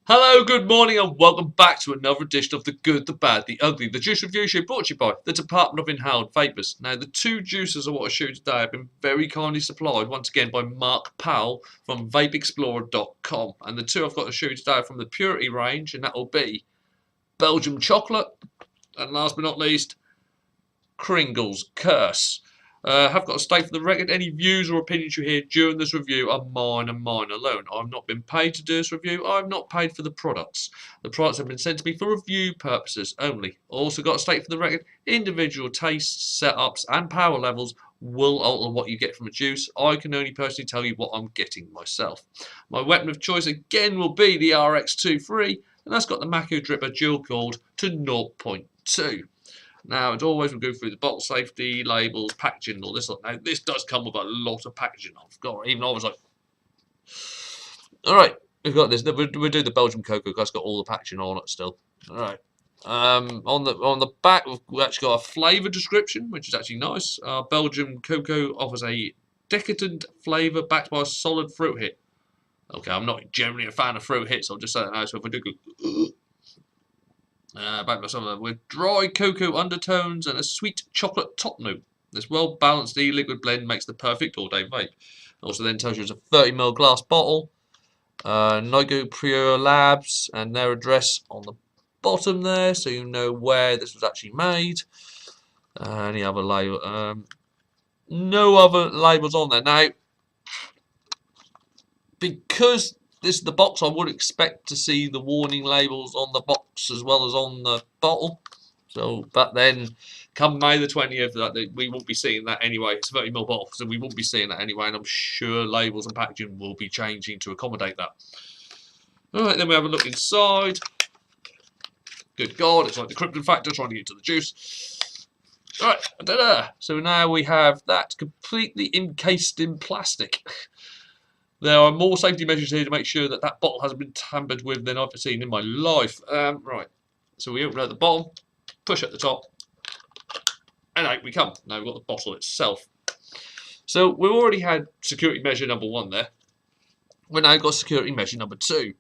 Hello, good morning, and welcome back to another edition of The Good, the Bad, the Ugly, the Juice Review Show brought to you by the Department of Inhaled Vapours. Now, the two juices I want to show you today have been very kindly supplied once again by Mark Powell from VapeExplorer.com. And the two I've got to show you today are from the Purity range, and that will be Belgium Chocolate, and last but not least, Kringle's Curse. Have got to state for the record, any views or opinions you hear during this review are mine and mine alone. I've not been paid to do this review. I've not paid for the products. The products have been sent to me for review purposes only. Also got to state for the record, individual tastes, setups and power levels will alter what you get from a juice. I can only personally tell you what I'm getting myself. My weapon of choice again will be the RX23, and that's got the Mako Dripper dual cooled to 0.2. Now, as always, we'll go through the bottle safety, labels, packaging, and all this. Now, this does come with a lot of packaging. Even I was like, all right, we've got this. We'll do the Belgium cocoa because it's got all the packaging on it still. All right. On the back, we've actually got a flavour description, which is actually nice. Belgium cocoa offers a decadent flavour backed by a solid fruit hit. Okay, I'm not generally a fan of fruit hits. I'll just say that now. So if I do go. Back by some of them with dry cocoa undertones and a sweet chocolate top note. This well-balanced e-liquid blend makes the perfect all-day vape. Also then tells you it's a 30ml glass bottle. Nigo Pure Labs and their address on the bottom there, so you know where this was actually made. Any other label? No other labels on there. Now, because this is the box, I would expect to see the warning labels on the box as well as on the bottle. So, but then, come May the 20th, we won't be seeing that anyway. It's a 30ml bottle, so we won't be seeing that anyway. And I'm sure labels and packaging will be changing to accommodate that. All right, then we have a look inside. Good God, it's like the Krypton Factor trying to get to the juice. All right, ta-da! So now we have that completely encased in plastic. There are more safety measures here to make sure that that bottle hasn't been tampered with than I've seen in my life. Right, so we open at the bottom, push at the top, and out we come. Now we've got the bottle itself. So we've already had security measure number 1 there. We've now got security measure number 2.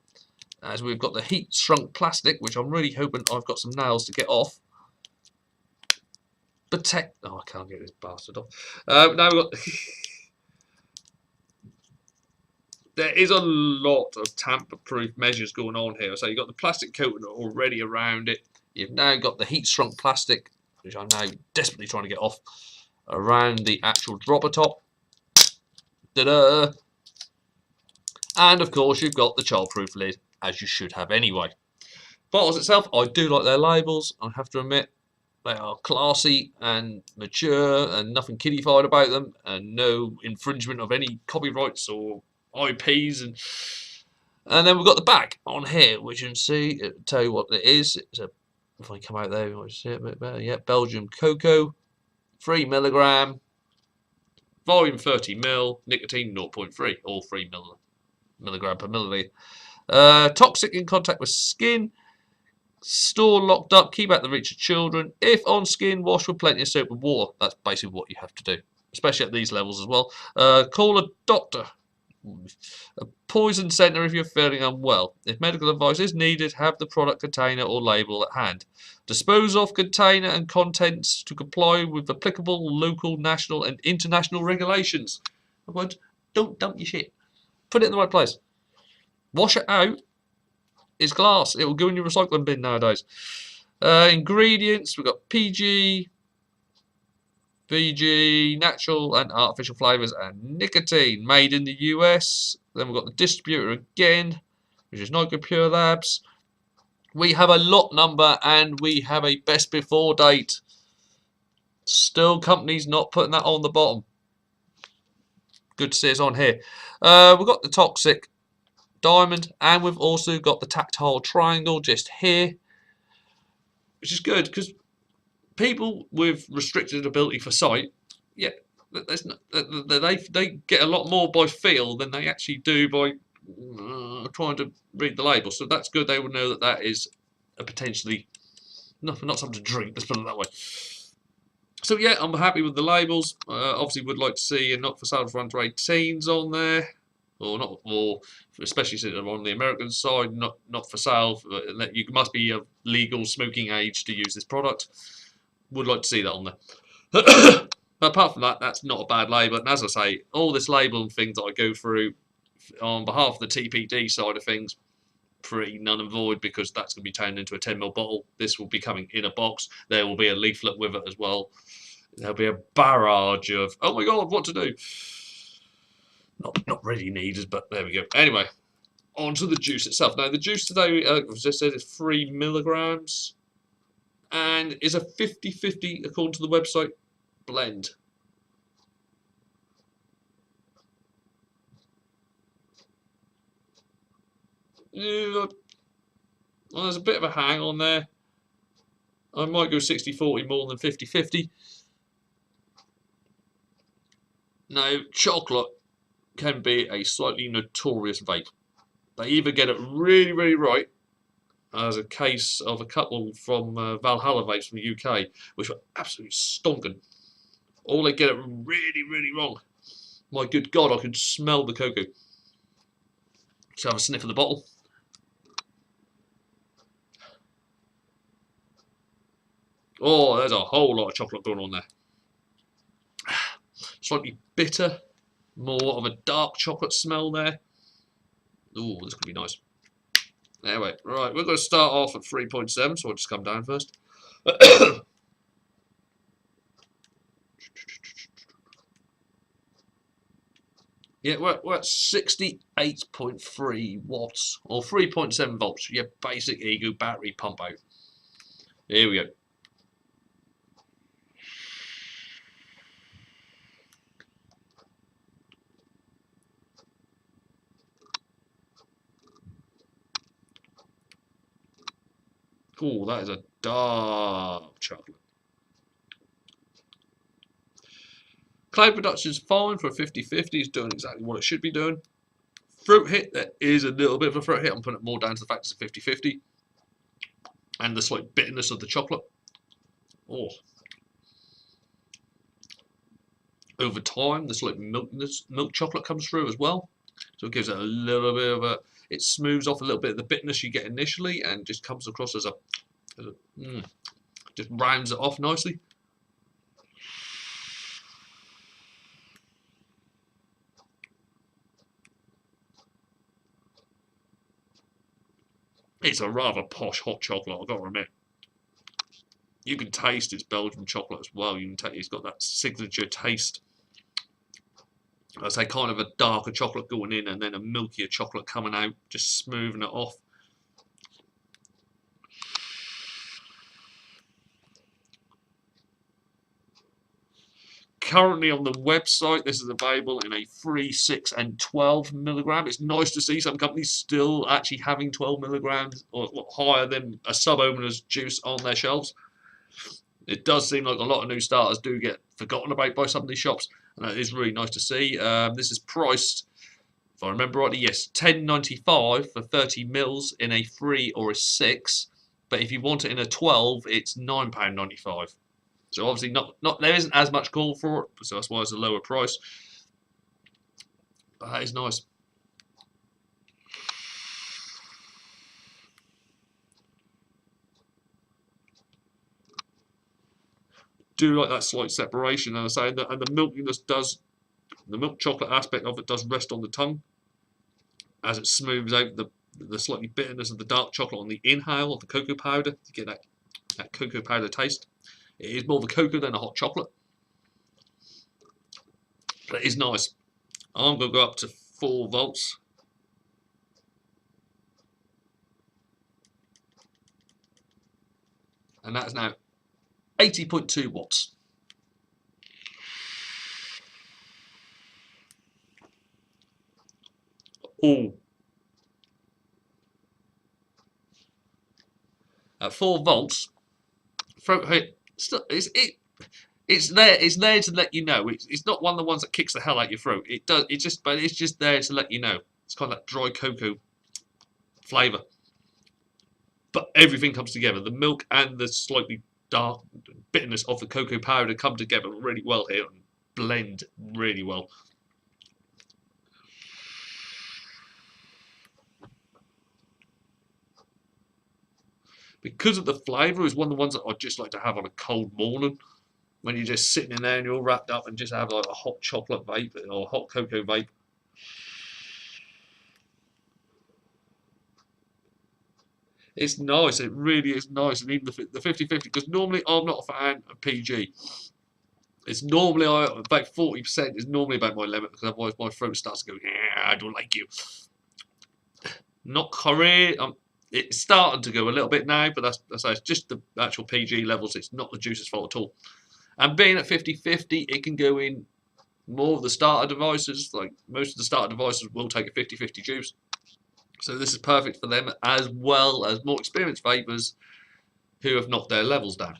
As we've got the heat shrunk plastic, which I'm really hoping I've got some nails to get off. Protect. Oh, I can't get this bastard off. Now we've got. There is a lot of tamper-proof measures going on here. So you've got the plastic coating already around it. You've now got the heat-shrunk plastic, which I'm now desperately trying to get off, around the actual dropper top. Ta-da! And, of course, you've got the child-proof lid, as you should have anyway. Bottles itself, I do like their labels, I have to admit. They are classy and mature and nothing kiddified about them, and no infringement of any copyrights or IPs, and then we've got the back on here, which you can see. It'll tell you what it is. It's a, if I come out there, you might see it a bit better. Yeah, Belgium cocoa, 3mg, volume 30ml, nicotine 0.3, or 3mg per milliliter. Toxic in contact with skin. Store locked up. Keep out the reach of children. If on skin, wash with plenty of soap and water. That's basically what you have to do, especially at these levels as well. Call a doctor. A poison centre if you're feeling unwell. If medical advice is needed, have the product container or label at hand. Dispose of container and contents to comply with applicable local, national and international regulations. In other words, don't dump your shit. Put it in the right place. Wash it out. It's glass. It will go in your recycling bin nowadays. Ingredients, we've got PG, VG, natural and artificial flavours, and nicotine, made in the US. Then we've got the distributor again, which is Nigo Pure Labs. We have a lot number and we have a best before date. Still, companies not putting that on the bottom. Good to see it's on here. We've got the toxic diamond, and we've also got the tactile triangle just here, which is good because people with restricted ability for sight, yeah, they get a lot more by feel than they actually do by trying to read the label. So that's good. They will know that that is a potentially not something to drink. Let's put it that way. So yeah, I'm happy with the labels. Obviously, would like to see a not for sale for under 18s on there. or not, or especially since I'm on the American side, not for sale. That you must be of legal smoking age to use this product. Would like to see that on there. But apart from that, that's not a bad label. And as I say, all this label and things that I go through on behalf of the TPD side of things, pretty null and void, because that's going to be turned into a 10ml bottle. This will be coming in a box. There will be a leaflet with it as well. There'll be a barrage of, oh my god, what to do? Not really needed, but there we go. Anyway, on to the juice itself. Now, the juice today, as I said, is 3 milligrams and is a 50-50, according to the website, blend. Well, there's a bit of a hang on there. I might go 60-40 more than 50-50. Now, chocolate can be a slightly notorious vape. They either get it really, really right, as a case of a couple from Valhalla Vapes from the UK, which were absolutely stonking, or they get it really, really wrong. My good God, I could smell the cocoa. Let's have a sniff of the bottle. Oh, there's a whole lot of chocolate going on there. Slightly bitter, more of a dark chocolate smell there. Ooh, this could be nice. Anyway, right, we're going to start off at 3.7, so I'll just come down first. Yeah, we're at 68.3 watts, or 3.7 volts. Your basic Ego battery pump out. Here we go. Oh, that is a dark chocolate. Cloud production's fine for a 50-50. It's doing exactly what it should be doing. Fruit hit, there is a little bit of a fruit hit. I'm putting it more down to the fact it's a 50-50. And the slight bitterness of the chocolate. Oh. Over time, the slight milk chocolate comes through as well. So it gives it a little bit of a... It smooths off a little bit of the bitterness you get initially and just comes across as a just rounds it off nicely. It's a rather posh hot chocolate, I've got to admit. You can taste its Belgian chocolate as well. You can taste it's got that signature taste. I say kind of a darker chocolate going in and then a milkier chocolate coming out, just smoothing it off. Currently on the website, this is available in a 3, 6 and 12 milligram. It's nice to see some companies still actually having 12 milligrams or higher than a sub-owner's juice on their shelves. It does seem like a lot of new starters do get forgotten about by some of these shops, and that is really nice to see. This is priced, if I remember rightly, yes, £10.95 for 30 mils in a 3 or a 6. But if you want it in a 12, it's £9.95. So obviously not there isn't as much call for it, so that's why it's a lower price. But that is nice. Do like that slight separation, and I say that, and the milkiness does, the milk chocolate aspect of it does rest on the tongue as it smooths out the slightly bitterness of the dark chocolate on the inhale of the cocoa powder. You get that cocoa powder taste. It is more of a cocoa than a hot chocolate, but it is nice. I'm going to go up to 4 volts. And that is now 80.2 watts. Oh. At 4 volts, throat hit. It's there to let you know. It's not one of the ones that kicks the hell out your throat. It does. But it's just there to let you know. It's kind of that dry cocoa flavour. But everything comes together. The milk and the slightly dark bitterness of the cocoa powder come together really well here and blend really well. because of the flavour, is one of the ones that I'd just like to have on a cold morning when you're just sitting in there and you're all wrapped up and just have like a hot chocolate vape or hot cocoa vape. It's nice. It really is nice, and even the 50/50, because normally I'm not a fan of PG. It's normally about 40% is normally about my limit, because otherwise my throat starts to go, yeah, I don't like you. Not Korea. It's starting to go a little bit now, but that's just the actual PG levels. It's not the juice's fault at all. And being at 50/50, it can go in more of the starter devices. Like most of the starter devices will take a 50/50 juice. So this is perfect for them, as well as more experienced vapors who have knocked their levels down.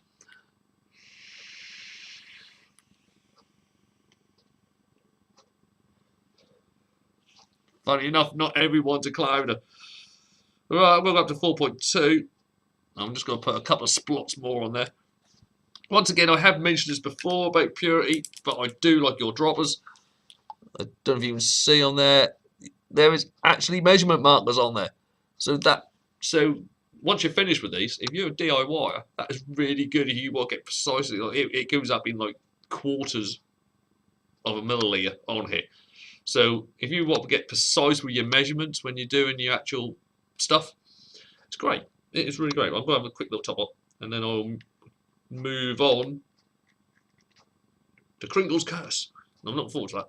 Funny enough, not everyone's a clouder. Right, we'll go up to 4.2. I'm just going to put a couple of splots more on there. Once again, I have mentioned this before about Purity, but I do like your droppers. I don't know if you can see on there. There is actually measurement markers on there. So once you're finished with these, if you're a DIYer, that is really good if you want to get precisely. Like, it goes up in like quarters of a milliliter on here. So if you want to get precise with your measurements when you're doing your actual stuff, it's great. It is really great. I'm going to have a quick little top up, and then I'll move on to Kringle's Curse. I'm looking forward to that.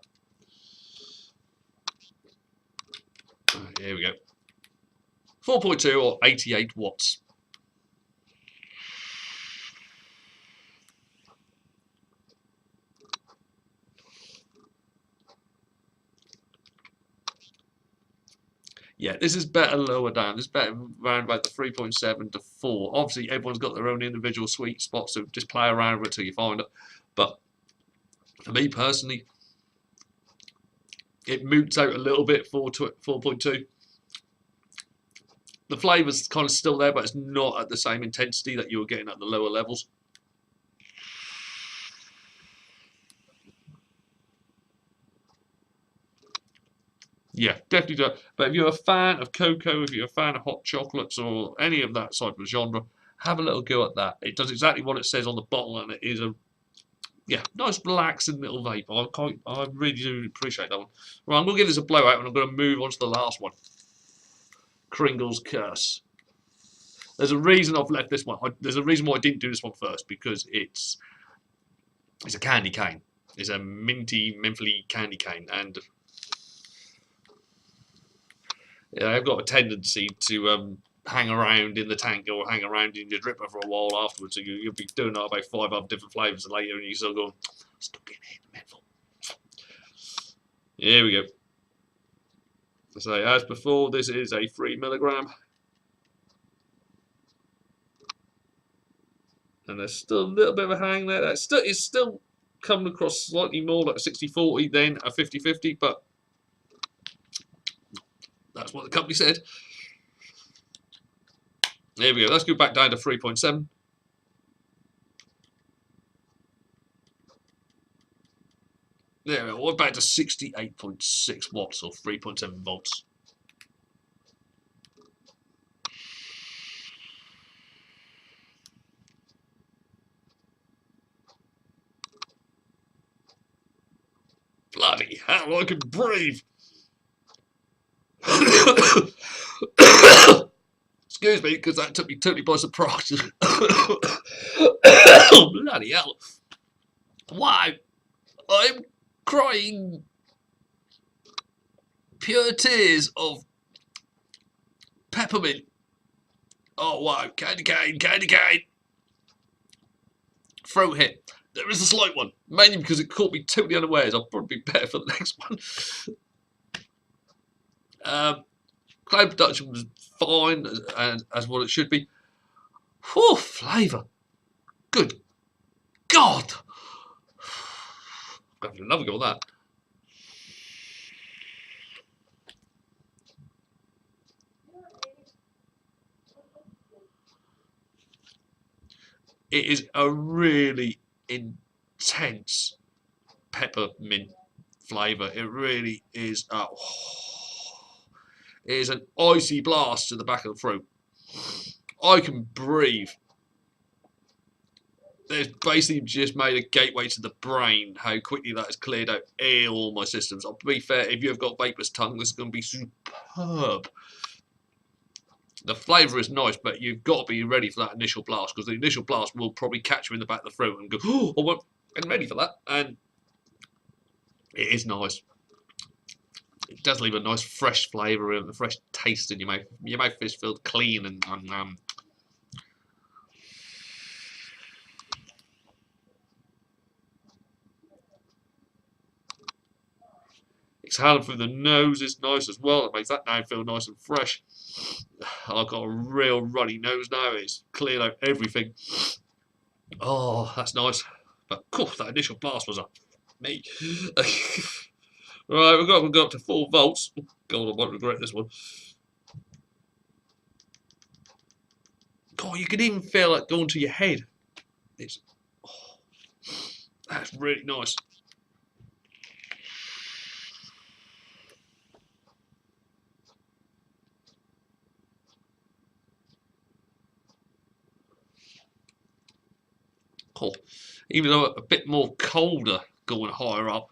Here we go. 4.2 or 88 watts. Yeah, this is better lower down. This is better around about the 3.7 to 4. Obviously, everyone's got their own individual sweet spots, so just play around with it till you find it. But for me personally, it moots out a little bit, 4.2. The flavour's kind of still there, but it's not at the same intensity that you were getting at the lower levels. Yeah, definitely do. But if you're a fan of cocoa, if you're a fan of hot chocolates or any of that type of genre, have a little go at that. It does exactly what it says on the bottle, and it is a nice relaxing little vape. I really do appreciate that one. Right, I'm going to give this a blowout, and I'm going to move on to the last one. Kringle's Curse. There's a reason I've left this one. There's a reason why I didn't do this one first, because it's a candy cane. It's a mentally candy cane, and I've got a tendency to hang around in the tank or hang around in your dripper for a while afterwards. So you'll be doing about 5 other different flavours later, and you still go, stuck in here, mental. Here we go. So as before, this is a 3 milligram. And there's still a little bit of a hang there. It's still coming across slightly more like a 60/40 than a 50/50, but that's what the company said. There we go. Let's go back down to 3.7. There we go. We're back to 68.6 watts or 3.7 volts. Bloody hell, I can breathe. Excuse me, because that took me totally by surprise. Bloody hell. Wow. I'm crying pure tears of peppermint. Oh, wow. Candy cane, candy cane. Throat hit. There is a slight one, mainly because it caught me totally unawares. I'll probably be better for the next one. Cloud production was fine, and as what it should be. Whew, flavour. Good God. I'm having another go at that. It is a really intense peppermint flavour. It really is. It is an icy blast to the back of the throat. I can breathe. It's basically just made a gateway to the brain, how quickly that has cleared out all my systems. I'll be fair, if you've got vapor's tongue, this is going to be superb. The flavour is nice, but you've got to be ready for that initial blast, because the initial blast will probably catch you in the back of the throat and go, oh, I wasn't ready for that. And it is nice. It does leave a nice fresh flavour and a fresh taste in your mouth. Your mouth is filled clean and exhaling through the nose is nice as well. It makes that now feel nice and fresh. I've got a real runny nose now. It's cleared out everything. Oh, that's nice. But cool, that initial blast was a me. Right, we've got to go up to 4 volts. God, I won't regret this one. God, you can even feel it going to your head. It's that's really nice. Cool. Even though a bit more colder going higher up,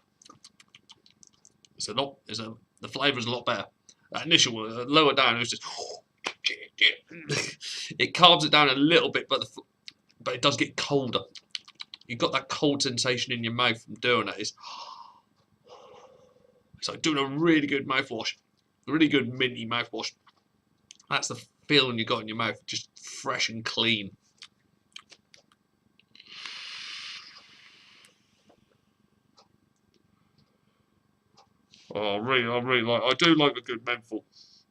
the flavour is a lot better. That initial lower down, it was just it calms it down a little bit, but it does get colder. You've got that cold sensation in your mouth from doing it. It's like doing a really good mouthwash, a really good minty mouthwash. That's the feeling you got in your mouth, just fresh and clean. Oh, I really like. I do like a good menthol.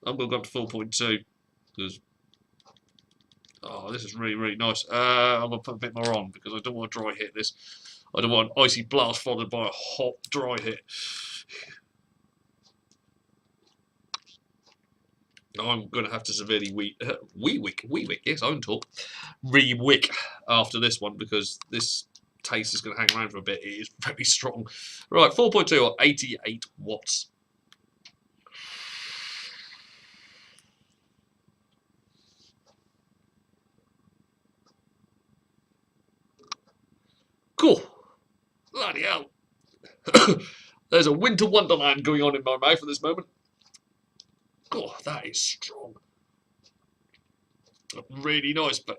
I'm gonna go up to 4.2 because this is really nice. I'm gonna put a bit more on because I don't want to dry hit this. I don't want an icy blast followed by a hot dry hit. I'm gonna have to severely wee-wick. Yes, I can talk. Re-wick after this one because this taste is going to hang around for a bit. It is very strong. Right, 4.2 or 88 watts. Cool. Bloody hell. There's a winter wonderland going on in my mouth at this moment. God, that is strong. Really nice, but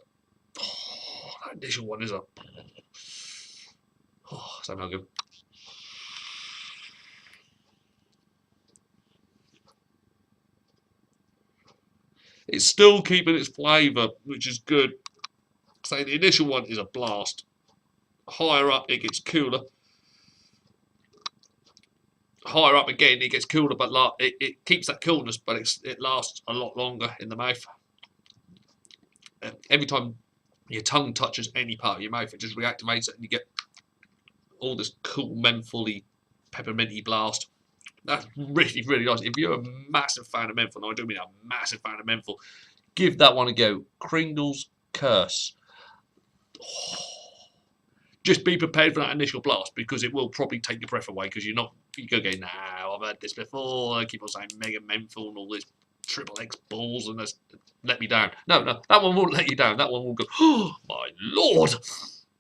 that initial one is a... somehow good. It's still keeping its flavour, which is good. So the initial one is a blast. Higher up, it gets cooler. Higher up again, it gets cooler, but it keeps that coolness, but it lasts a lot longer in the mouth. Every time your tongue touches any part of your mouth, it just reactivates it, and you get all this cool mentholy, pepperminty blast. That's really nice. If you're a massive fan of menthol, and I do mean a massive fan of menthol, give that one a go. Kringle's Curse. Just be prepared for that initial blast because it will probably take your breath away because you go going, nah, I've had this before. I keep on saying mega menthol and all this triple X balls and this let me down. No, that one won't let you down. That one will go, oh my lord.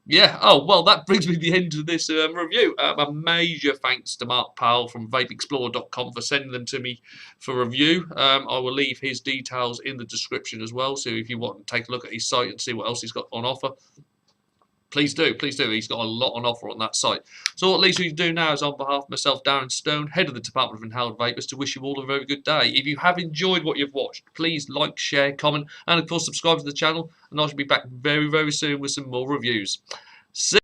Yeah, oh, well, that brings me to the end of this review. A major thanks to Mark Powell from vapeexplorer.com for sending them to me for review. I will leave his details in the description as well, so if you want to take a look at his site and see what else he's got on offer, please do. He's got a lot on offer on that site. So what least we can do now is, on behalf of myself, Darren Stone, head of the Department of Inhaled Vapors, to wish you all a very good day. If you have enjoyed what you've watched, please like, share, comment, and of course subscribe to the channel. And I shall be back very soon with some more reviews. See